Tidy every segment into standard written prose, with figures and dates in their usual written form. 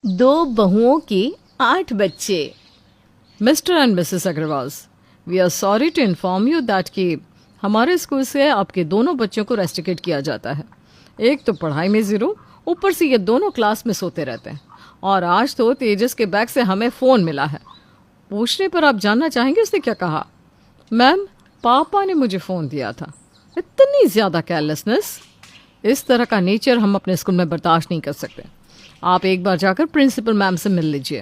दो बहुओं के 8 बच्चे। Mr and Mrs Agrawal, we are sorry to inform you that कि हमारे स्कूल से आपके दोनों बच्चों को रेस्ट्रिकेट किया जाता है। एक तो पढ़ाई में ज़ीरो, ऊपर से ये दोनों क्लास में सोते रहते हैं। और आज तो तेजस के बैग से हमें फ़ोन मिला है। पूछने पर आप जानना चाहेंगे उसने क्या कहा? मैम, पापा ने मुझे फ़ोन दिया था। इतनी ज़्यादा केयरलेसनेस, इस तरह का नेचर हम अपने स्कूल में बर्दाश्त नहीं कर सकते। आप एक बार जाकर प्रिंसिपल मैम से मिल लीजिए।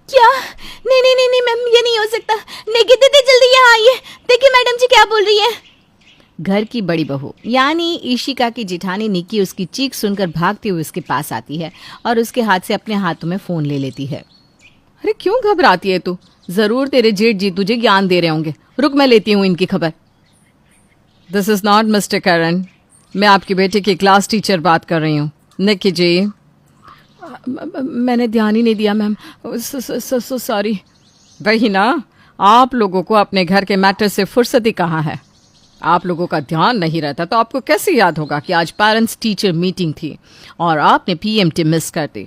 क्या? नहीं नहीं नहीं नहीं मैम, ये नहीं हो सकता। निकी दीदी जल्दी यहाँ आइए, देखिए मैडम जी क्या बोल रही है। घर की बड़ी बहू यानी ईशिका की जिठानी निकी उसकी चीख सुनकर भागती हुई उसके पास आती है और उसके हाथ से अपने हाथों में फोन ले लेती है। अरे क्यों घबराती है तू? जरूर तेरे जेठ जी तुझे ज्ञान दे रहे होंगे। रुक, मैं लेती हूँ इनकी खबर। दिस इज नॉट मिस्टर करण, मैं आपकी बेटे की क्लास टीचर बात कर रही हूँ। निकी जी, मैंने ध्यान ही नहीं दिया मैम, सॉरी। वही ना, आप लोगों को अपने घर के मैटर से फुर्सत ही कहाँ है। आप लोगों का ध्यान नहीं रहता तो आपको कैसे याद होगा कि आज पेरेंट्स टीचर मीटिंग थी और आपने पीएमटी मिस कर दी।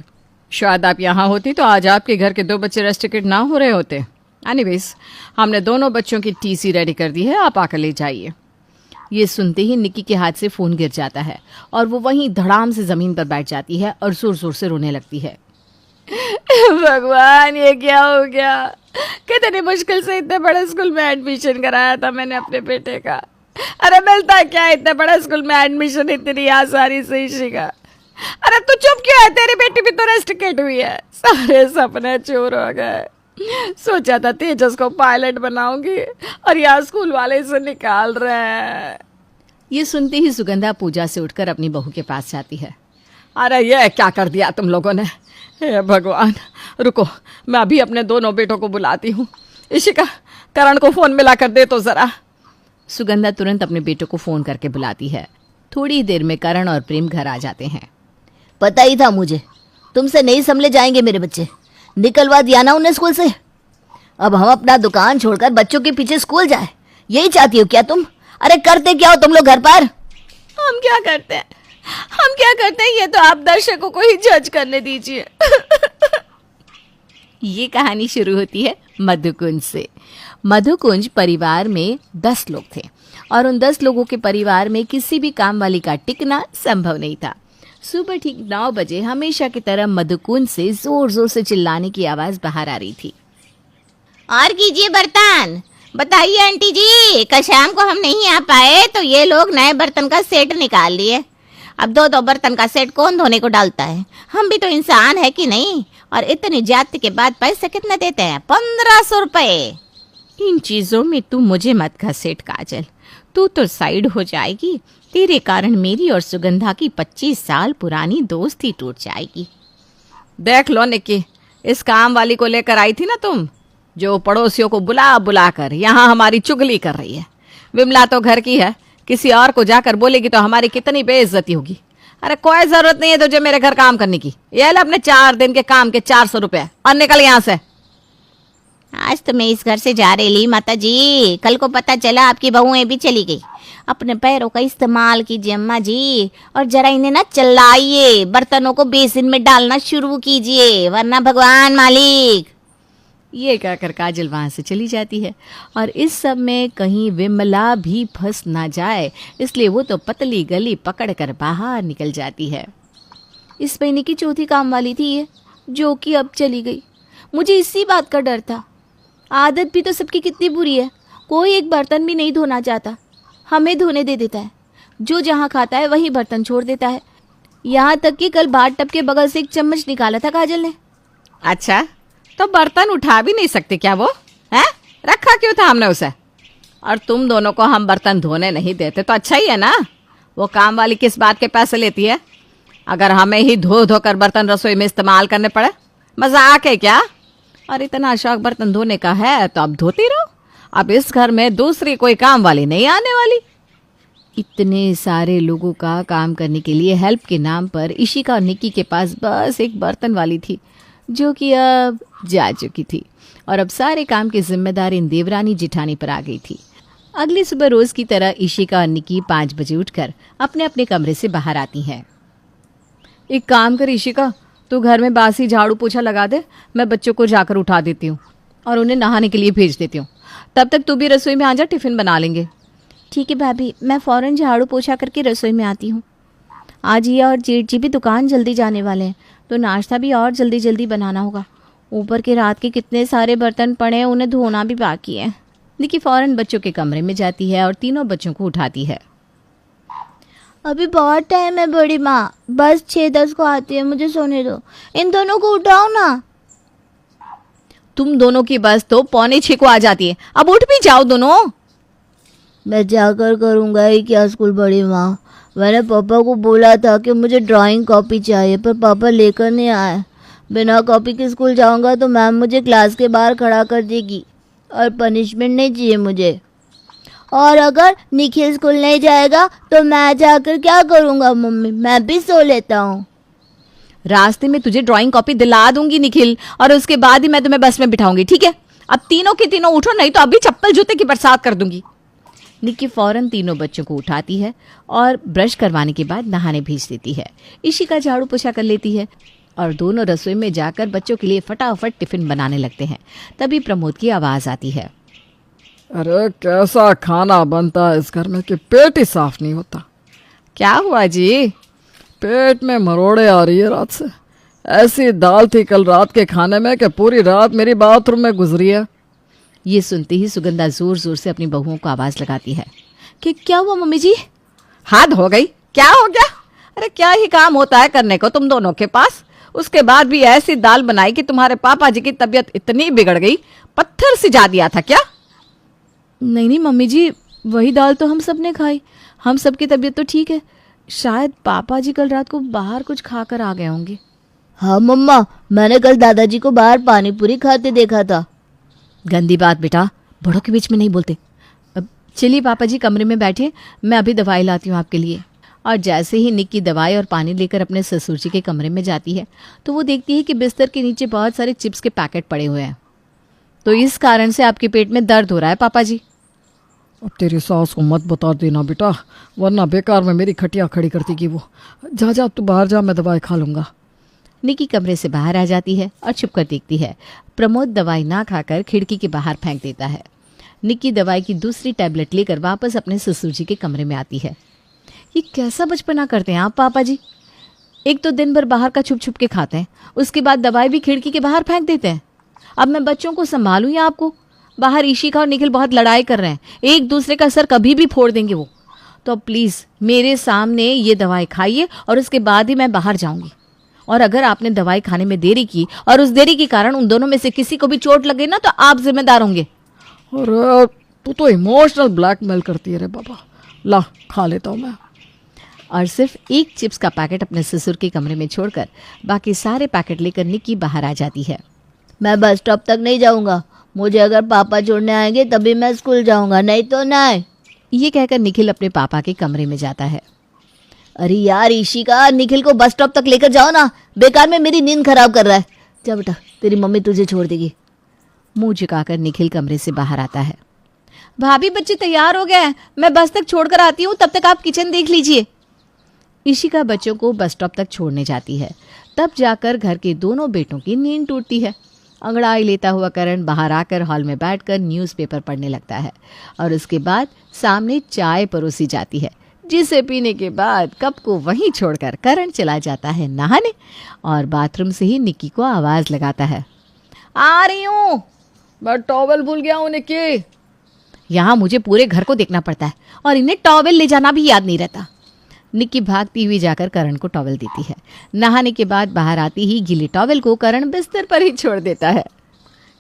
शायद आप यहाँ होती तो आज आपके घर के 2 बच्चे रेस्ट्रिकेट ना हो रहे होते। एनीवेज, हमने दोनों बच्चों की टीसी रेडी कर दी है, आप आकर ले जाइए। ये सुनते ही निकी के हाथ से फ़ोन गिर जाता है और वो वहीं धड़ाम से ज़मीन पर बैठ जाती है और जोर जोर से रोने लगती है। भगवान, ये क्या हो गया? कितनी मुश्किल से इतने बड़े स्कूल में एडमिशन कराया था मैंने अपने बेटे का। अरे मिलता क्या इतने बड़े स्कूल में एडमिशन इतनी आसानी से इशिका? अरे तू चुप क्यों है? तेरी बेटी भी तो रेस्ट्रिकेट हुई है। सारे सपने चूर हो गए। सोचा था तेजस को पायलट बनाऊंगी और यहाँ स्कूल वाले इसे निकाल रहे हैं। ये सुनते ही सुगंधा पूजा से उठकर अपनी बहू के पास जाती है। अरे ये क्या कर दिया तुम लोगों ने? हे भगवान, रुको, मैं अभी अपने दोनों बेटों को बुलाती हूँ। इशिका, करण को फ़ोन मिला कर दे तो ज़रा। सुगंधा तुरंत अपने बेटों को फ़ोन करके बुलाती है। थोड़ी देर में करण और प्रेम घर आ जाते हैं। पता ही था मुझे, तुमसे नहीं संभले जाएंगे मेरे बच्चे। निकलवा दिया ना उन्हें स्कूल से। अब हम अपना दुकान छोड़कर बच्चों के पीछे स्कूल जाए, यही चाहती हो क्या तुम? अरे करते क्या हो तुम लोग घर पर? हम क्या करते हैं? ये तो आप दर्शकों को ही जज करने दीजिए। ये कहानी शुरू होती है मधुकुंज से। मधुकुंज परिवार में 10 लोग थे और उन 10 लोगों के परिवार में किसी भी काम वाली का टिकना संभव नहीं था। सुबह ठीक 9 बजे हमेशा की तरह मधुकुंज से जोर जोर से चिल्लाने की आवाज बाहर आ रही थी। और कीजिए बर्तन। बताइए आंटी जी, कल शाम को हम नहीं आ पाए तो ये लोग नए बर्तन का सेट निकाल लिए। अब 2-2 बर्तन का सेट कौन धोने को डालता है? हम भी तो इंसान है कि नहीं? और इतनी जाति के बाद पैसे कितने देते हैं? 1500 रुपए। इन चीजों में तू मुझे मत घसीट काजल, तू तो साइड हो जाएगी। तेरे कारण मेरी और सुगंधा की 25 साल पुरानी दोस्ती टूट जाएगी। देख लो निक्की, इस काम वाली को लेकर आई थी ना तुम, जो पड़ोसियों को बुला बुला कर यहाँ हमारी चुगली कर रही है। विमला तो घर की है, किसी और को जाकर बोलेगी तो हमारी कितनी बेइज्जती होगी। अरे कोई जरूरत नहीं है तुझे मेरे घर काम करने की। ये ले अपने 4 दिन के काम के 400 रुपए और निकल यहाँ से। आज तो मैं इस घर से जा रही माता जी। कल को पता चला आपकी बहुएं भी चली गई। अपने पैरों का इस्तेमाल कीजिए अम्मा जी, और जरा इन्हें ना चलाइए। बर्तनों को बेसिन में डालना शुरू कीजिए, वरना भगवान मालिक। ये कहकर काजल वहाँ से चली जाती है और इस सब में कहीं विमला भी फंस ना जाए, इसलिए वो तो पतली गली पकड़कर बाहर निकल जाती है। इस महीने की चौथी काम वाली थी ये, जो कि अब चली गई। मुझे इसी बात का डर था। आदत भी तो सबकी कितनी बुरी है, कोई एक बर्तन भी नहीं धोना चाहता, हमें धोने दे देता है। जो जहाँ खाता है वहीं बर्तन छोड़ देता है। यहाँ तक कि कल बाथ टब के बगल से एक चम्मच निकाला था काजल ने। अच्छा, तो बर्तन उठा भी नहीं सकते क्या वो? है रखा क्यों था हमने उसे? और तुम दोनों को हम बर्तन धोने नहीं देते तो अच्छा ही है ना। वो काम वाली किस बात के पैसे लेती है? अगर हमें ही धो धो कर बर्तन रसोई में इस्तेमाल करने पड़े, मजाक है क्या? और इतना शौक बर्तन धोने का है तो अब धोती रहो। अब इस घर में दूसरी कोई काम वाली नहीं आने वाली। इतने सारे लोगों का काम करने के लिए हेल्प के नाम पर इशिका और निकी के पास बस एक बर्तन वाली थी, जो कि अब जा चुकी थी और अब सारे काम की जिम्मेदारी देवरानी जिठानी पर आ गई थी। अगली सुबह रोज की तरह इशिका और निकी 5 बजे उठकर अपने अपने कमरे से बाहर आती हैं। एक काम कर इशिका, तू घर में बासी झाड़ू पोछा लगा दे, मैं बच्चों को जाकर उठा देती हूँ और उन्हें नहाने के लिए भेज देती हूँ। तब तक तू भी रसोई में आ जा, टिफिन बना लेंगे। ठीक है भाभी, मैं फ़ौरन झाड़ू पोछा करके रसोई में आती हूँ। आज ये और जेठ जी भी दुकान जल्दी जाने वाले हैं, तो नाश्ता भी और जल्दी जल्दी बनाना होगा। ऊपर के रात के कितने सारे बर्तन पड़े हैं, उन्हें धोना भी बाकी है। निकी फ़ौरन बच्चों के कमरे में जाती है और तीनों बच्चों को उठाती है। अभी बहुत टाइम है बड़ी माँ, बस 6:10 को आती है, मुझे सोने दो। इन दोनों को उठाओ ना। तुम दोनों की बस तो 5:45 को आ जाती है, अब उठ भी जाओ दोनों। मैं जाकर करूँगा ही क्या स्कूल बड़ी माँ। मैंने पापा को बोला था कि मुझे ड्राइंग कॉपी चाहिए, पर पापा लेकर नहीं आए। बिना कॉपी के स्कूल जाऊँगा तो मैम मुझे क्लास के बाहर खड़ा कर देगी और पनिशमेंट नहीं चाहिए मुझे। और अगर निखिल स्कूल नहीं जाएगा तो मैं जाकर क्या करूँगा मम्मी, मैं भी सो लेता हूँ। रास्ते में तुझे ड्राइंग कॉपी दिला दूंगी निखिल, और उसके बाद ही मैं तुम्हें बस में बिठाऊंगी, ठीक है? अब तीनों के तीनों उठो, नहीं तो अभी चप्पल जूते की बरसात कर दूंगी। निक्की फौरन तीनों बच्चों को उठाती है और ब्रश करवाने के बाद नहाने भेज देती है। इशिका झाड़ू पोछा कर लेती है और दोनों रसोई में जाकर बच्चों के लिए फटाफट टिफिन बनाने लगते हैं। तभी प्रमोद की आवाज आती है। अरे कैसा खाना बनता है इस घर में कि पेट ही साफ नहीं होता। क्या हुआ जी? पेट में मरोड़े आ रही है रात से। ऐसी दाल थी कल रात के खाने में कि पूरी रात मेरी बाथरूम में गुजरी है। ये सुनते ही सुगंधा जोर जोर से अपनी बहुओं को आवाज लगाती है कि क्या हुआ मम्मी जी? हद हो गई, क्या हो गया? अरे क्या ही काम होता है करने को तुम दोनों के पास? उसके बाद भी ऐसी दाल बनाई कि तुम्हारे पापा जी की तबीयत इतनी बिगड़ गई, पत्थर सिजा दिया था क्या? नहीं नहीं मम्मी जी, वही दाल तो हम सब ने खाई, हम सबकी तबीयत तो ठीक है। शायद पापा जी कल रात को बाहर कुछ खाकर आ गए होंगे। हाँ मम्मा, मैंने कल दादाजी को बाहर पानी पूरी खाते देखा था। गंदी बात बेटा, बड़ों के बीच में नहीं बोलते। अब चलिए पापा जी कमरे में बैठे, मैं अभी दवाई लाती हूँ आपके लिए। और जैसे ही निक्की दवाई और पानी लेकर अपने ससुर जी के कमरे में जाती है तो वो देखती है कि बिस्तर के नीचे बहुत सारे चिप्स के पैकेट पड़े हुए हैं। तो इस कारण से आपके पेट में दर्द हो रहा है पापा जी। अब तेरी सास को मत बता देना बेटा, वरना बेकार में मेरी खटिया खड़ी करती कि वो। जा जा तू बाहर जा, मैं दवाई खा लूँगा। निक्की कमरे से बाहर आ जाती है और छुपकर देखती है। प्रमोद दवाई ना खाकर खिड़की के बाहर फेंक देता है। निक्की दवाई की दूसरी टैबलेट लेकर वापस अपने ससुर जी के कमरे में आती है। ये कैसा बचपना करते हैं आप पापा जी? एक तो दिन भर बाहर का छुप छुप के खाते हैं, उसके बाद दवाई भी खिड़की के बाहर फेंक देते हैं। अब मैं बच्चों को संभालूं या आपको? बाहर इशिका और निखिल बहुत लड़ाई कर रहे हैं, एक दूसरे का सर कभी भी फोड़ देंगे वो। तो प्लीज़ मेरे सामने ये दवाई खाइए और उसके बाद ही मैं बाहर जाऊंगी। और अगर आपने दवाई खाने में देरी की और उस देरी के कारण उन दोनों में से किसी को भी चोट लगे ना तो आप जिम्मेदार होंगे। अरे तू तो इमोशनल ब्लैकमेल करती है रे बाबा। ला खा लेता हूँ मैं। और सिर्फ एक चिप्स का पैकेट अपने ससुर के कमरे में छोड़कर बाकी सारे पैकेट लेकर निक्की बाहर आ जाती है। मैं बस स्टॉप तक नहीं जाऊंगा, मुझे अगर पापा छोड़ने आएंगे तभी मैं स्कूल जाऊंगा, नहीं तो नहीं। ये कहकर निखिल अपने पापा के कमरे में जाता है। अरे यार इशिका, निखिल को बस स्टॉप तक लेकर जाओ ना, बेकार में मेरी नींद खराब कर रहा है। जा बेटा, तेरी मम्मी तुझे छोड़ देगी। मुंह झुकाकर निखिल कमरे से बाहर आता है। भाभी बच्चे तैयार हो गए हैं, मैं बस तक छोड़कर आती हूँ, तब तक आप किचन देख लीजिए। इशिका बच्चों को बस स्टॉप तक छोड़ने जाती है। तब जाकर घर के दोनों बेटों की नींद टूटती है। अंगड़ाई लेता हुआ करण बाहर आकर हॉल में बैठकर न्यूज़पेपर पढ़ने लगता है और उसके बाद सामने चाय परोसी जाती है, जिसे पीने के बाद कप को वहीं छोड़कर करण चला जाता है नहाने और बाथरूम से ही निक्की को आवाज़ लगाता है। आ रही हूँ। मैं टॉवल भूल गया हूँ निक्की। यहाँ मुझे पूरे घर को देखना पड़ता है और इन्हें टॉवल ले जाना भी याद नहीं रहता। निक्की भागती हुई जाकर करण को टॉवल देती है। नहाने के बाद बाहर आती ही गीले टॉवल को करण बिस्तर पर ही छोड़ देता है।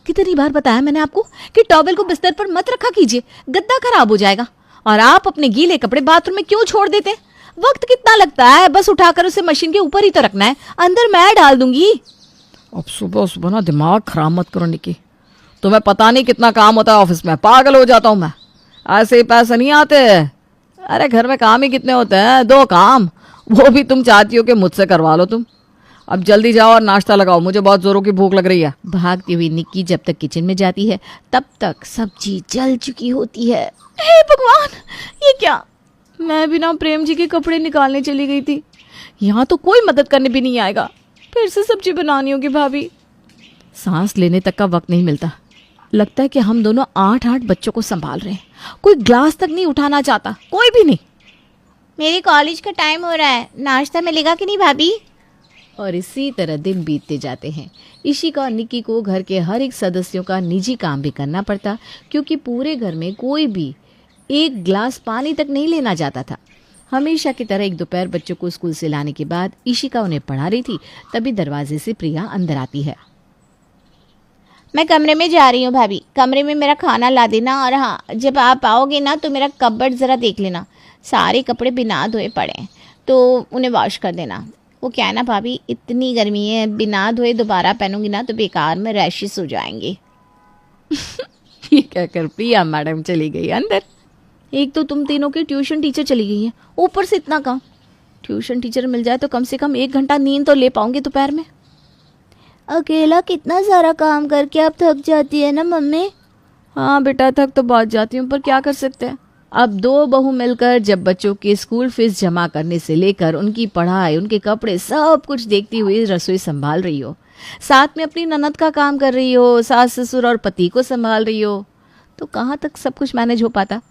कितनी बार बताया मैंने आपको कि टॉवल को बिस्तर पर मत रखा कीजिए, गद्दा खराब हो जाएगा। और आप अपने गीले कपड़े बाथरूम में क्यों छोड़ देते? वक्त कितना लगता है, बस उठाकर उसे मशीन के ऊपर ही तो रखना है, अंदर मैं डाल दूंगी। अब सुबह सुबह ना दिमाग खराब मत करो निक्की। तुम्हें पता नहीं कितना काम होता है ऑफिस में, पागल हो जाता हूँ मैं। ऐसे ही पैसे नहीं आते। अरे घर में काम ही कितने होते हैं, 2 काम, वो भी तुम चाहती हो कि मुझसे करवा लो तुम। अब जल्दी जाओ और नाश्ता लगाओ, मुझे बहुत जोरों की भूख लग रही है। भागती हुई निक्की जब तक किचन में जाती है तब तक सब्जी जल चुकी होती है। हे भगवान, ये क्या? मैं बिना प्रेम जी के कपड़े निकालने चली गई थी, यहाँ तो कोई मदद करने भी नहीं आएगा। फिर से सब्जी बनानी होगी भाभी। सांस लेने तक का वक्त नहीं मिलता। लगता है कि हम दोनों 8-8 बच्चों को संभाल रहे हैं। कोई ग्लास तक नहीं उठाना चाहता, कोई भी नहीं। मेरे कॉलेज का टाइम हो रहा है, नाश्ता मिलेगा कि नहीं भाभी? और इसी तरह दिन बीतते जाते हैं। इशिका और निक्की को घर के हर एक सदस्यों का निजी काम भी करना पड़ता, क्योंकि पूरे घर में कोई भी एक गिलास पानी तक नहीं लेना जाता था। हमेशा की तरह एक दोपहर बच्चों को स्कूल से लाने के बाद इशिका उन्हें पढ़ा रही थी, तभी दरवाजे से प्रिया अंदर आती है। मैं कमरे में जा रही हूँ भाभी, कमरे में मेरा खाना ला देना, और हाँ, जब आप आओगे ना तो मेरा कपबोर्ड ज़रा देख लेना। सारे कपड़े बिना धोए पड़े हैं तो उन्हें वॉश कर देना। वो क्या है ना भाभी, इतनी गर्मी है, बिना धोए दोबारा पहनूंगी ना तो बेकार में रैशेस हो जाएंगे। ये कहकर प्रिया मैडम चली गई अंदर। एक तो तुम तीनों की ट्यूशन टीचर चली गई है, ऊपर से इतना काम। ट्यूशन टीचर मिल जाए तो कम से कम 1 घंटा नींद तो ले पाऊंगी दोपहर में। अकेला कितना सारा काम करके अब थक जाती है ना मम्मी? हाँ बेटा, थक तो बहुत जाती हूँ, पर क्या कर सकते हैं। अब 2 बहू मिलकर जब बच्चों की स्कूल फीस जमा करने से लेकर उनकी पढ़ाई, उनके कपड़े, सब कुछ देखती हुई रसोई संभाल रही हो, साथ में अपनी ननद का काम कर रही हो, सास ससुर और पति को संभाल रही हो, तो कहाँ तक सब कुछ मैनेज हो पाता।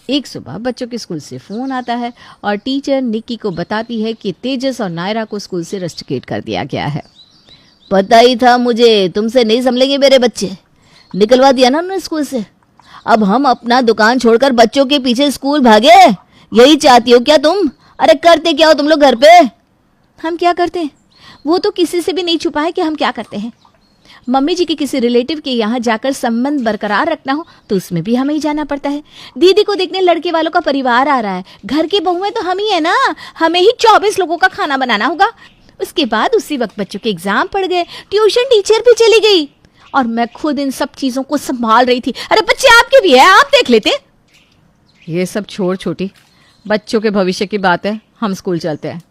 एक सुबह बच्चों के स्कूल से फ़ोन आता है और टीचर निक्की को बताती है कि तेजस और नायरा को स्कूल से रस्टिकेट कर दिया गया है। पता ही था मुझे, तुमसे नहीं संभलेंगे मेरे बच्चे। निकलवा दिया ना उन्होंने स्कूल से। अब हम अपना दुकान छोड़कर बच्चों के पीछे स्कूल भागे, यही चाहती हो क्या तुम? अरे करते क्या हो तुम लोग घर पे? हम क्या करते हैं वो तो किसी से भी नहीं छुपा है कि हम क्या करते हैं। मम्मी जी के किसी रिलेटिव के यहाँ जाकर संबंध बरकरार रखना हो तो उसमें भी हमें ही जाना पड़ता है। दीदी को देखने लड़के वालों का परिवार आ रहा है, घर की बहुएं तो हम ही है ना, हमें ही 24 लोगों का खाना बनाना होगा। उसके बाद उसी वक्त बच्चों के एग्जाम पड़ गए, ट्यूशन टीचर भी चली गई और मैं खुद इन सब चीजों को संभाल रही थी। अरे बच्चे आपके भी है, आप देख लेते। ये सब छोड़ छोटी, बच्चों के भविष्य की बात है, हम स्कूल चलते हैं।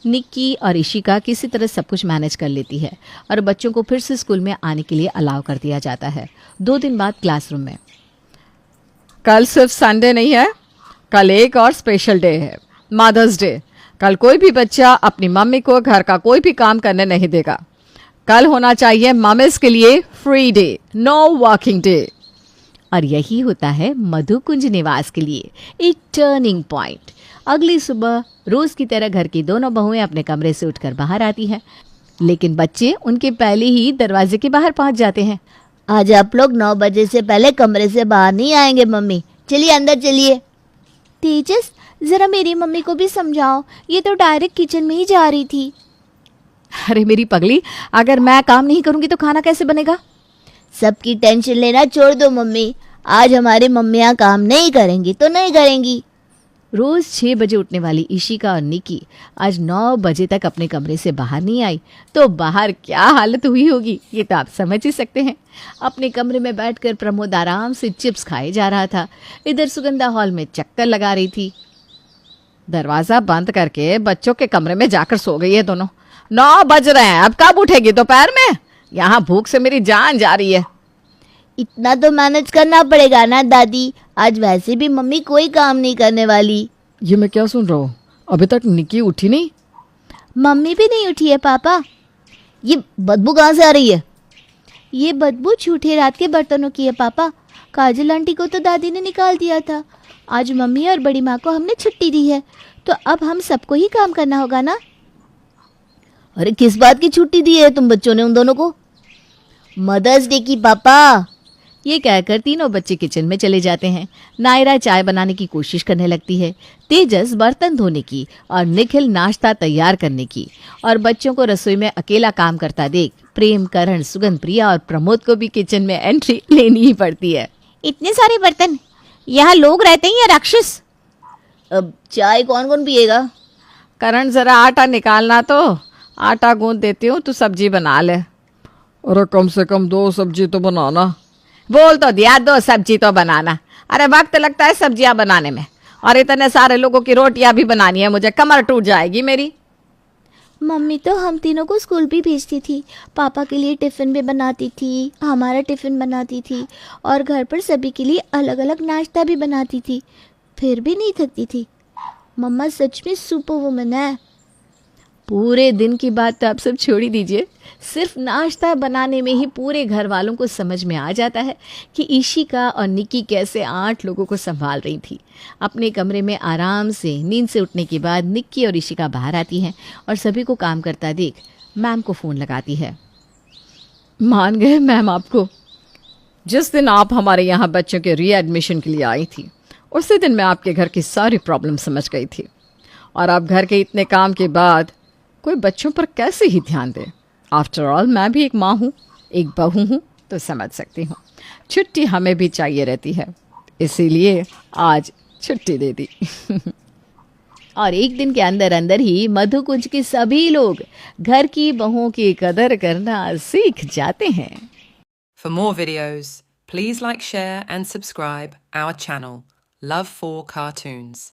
निक्की और इशिका किसी तरह सब कुछ मैनेज कर लेती है और बच्चों को फिर से स्कूल में आने के लिए अलाउ कर दिया जाता है। 2 दिन बाद क्लासरूम में, कल सिर्फ संडे नहीं है, कल एक और स्पेशल डे है, मदर्स डे। कल कोई भी बच्चा अपनी मम्मी को घर का कोई भी काम करने नहीं देगा। कल होना चाहिए मम्मीज के लिए free day, no working day. और यही होता है मधुकुंज निवास के लिए एक टर्निंग पॉइंट। अगली सुबह रोज की तरह घर की दोनों बहुएं अपने कमरे से उठकर बाहर आती हैं, लेकिन बच्चे उनके पहले ही दरवाजे के बाहर पहुंच जाते हैं। आज आप लोग 9 बजे से पहले कमरे से बाहर नहीं आएंगे मम्मी, चलिए अंदर चलिए। तेजस, जरा मेरी मम्मी को भी समझाओ, ये तो डायरेक्ट किचन में ही जा रही थी। अरे मेरी पगली, अगर मैं काम नहीं करूंगी तो खाना कैसे बनेगा? सबकी टेंशन लेना छोड़ दो मम्मी, आज हमारी मम्मियाँ काम नहीं करेंगी तो नहीं करेंगी। रोज 6 बजे उठने वाली इशिका और निकी आज 9 बजे तक अपने कमरे से बाहर नहीं आई, तो बाहर क्या हालत हुई होगी ये तो आप समझ ही सकते हैं। अपने कमरे में बैठकर प्रमोद आराम से चिप्स खाए जा रहा था, इधर सुगंधा हॉल में चक्कर लगा रही थी। दरवाजा बंद करके बच्चों के कमरे में जाकर सो गई है दोनों। 9 बज रहे हैं, अब कब उठेगी दोपहर में? यहाँ भूख से मेरी जान जा रही है। इतना तो मैनेज करना पड़ेगा ना दादी, आज वैसे भी मम्मी कोई काम नहीं करने वाली। ये मैं क्या सुन रहा हूँ, अभी तक निक्की उठी नहीं? मम्मी भी नहीं उठी है पापा। ये बदबू कहाँ से आ रही है? ये बदबू झूठे रात के बर्तनों की है पापा। काजल आंटी को तो दादी ने निकाल दिया था, आज मम्मी और बड़ी माँ को हमने छुट्टी दी है, तो अब हम सबको ही काम करना होगा ना। अरे किस बात की छुट्टी दी है तुम बच्चों ने उन दोनों को? मदर्स डे की पापा। ये कहकर तीनों बच्चे किचन में चले जाते हैं। नायरा चाय बनाने की कोशिश करने लगती है, तेजस बर्तन धोने की और निखिल नाश्ता तैयार करने की। और बच्चों को रसोई में अकेला काम करता देख प्रेम, करण, सुगंध, प्रिया और प्रमोद को भी किचन में एंट्री लेनी ही पड़ती है। इतने सारे बर्तन, यहाँ लोग रहते हैं या राक्षस? अब चाय कौन कौन पिएगा? करण जरा आटा निकालना, तो आटा गूंद देती हूँ, तू सब्जी बना ले। अरे कम से कम 2 सब्जी तो बनाना। बोल तो दिया 2 सब्जी तो बनाना। अरे वक्त लगता है सब्जियां बनाने में, और इतने सारे लोगों की रोटियां भी बनानी है मुझे, कमर टूट जाएगी मेरी। मम्मी तो हम तीनों को स्कूल भी भेजती थी, पापा के लिए टिफ़िन भी बनाती थी, हमारा टिफ़िन बनाती थी और घर पर सभी के लिए अलग अलग नाश्ता भी बनाती थी, फिर भी नहीं थकती थी। मम्मा सच में सुपर वुमन है। पूरे दिन की बात तो आप सब छोड़ ही दीजिए, सिर्फ नाश्ता बनाने में ही पूरे घर वालों को समझ में आ जाता है कि ईशिका और निक्की कैसे 8 लोगों को संभाल रही थी। अपने कमरे में आराम से नींद से उठने के बाद निक्की और ईशिका बाहर आती हैं और सभी को काम करता देख मैम को फ़ोन लगाती है। मान गए मैम आपको? जिस दिन आप हमारे यहाँ बच्चों के रीएडमिशन के लिए आई थी उसी दिन मैं आपके घर की सारी प्रॉब्लम समझ गई थी। और अब घर के इतने काम के बाद कोई बच्चों पर कैसे ही ध्यान दे। आफ्टर ऑल मैं भी एक माँ हूँ, एक बहू हूँ, तो समझ सकती हूँ छुट्टी हमें भी चाहिए रहती है, इसीलिए आज छुट्टी दे दी। और एक दिन के अंदर अंदर ही मधुकुंज के सभी लोग घर की बहुओं की कदर करना सीख जाते हैं। For more videos, please like, share and subscribe our channel, Love for Cartoons.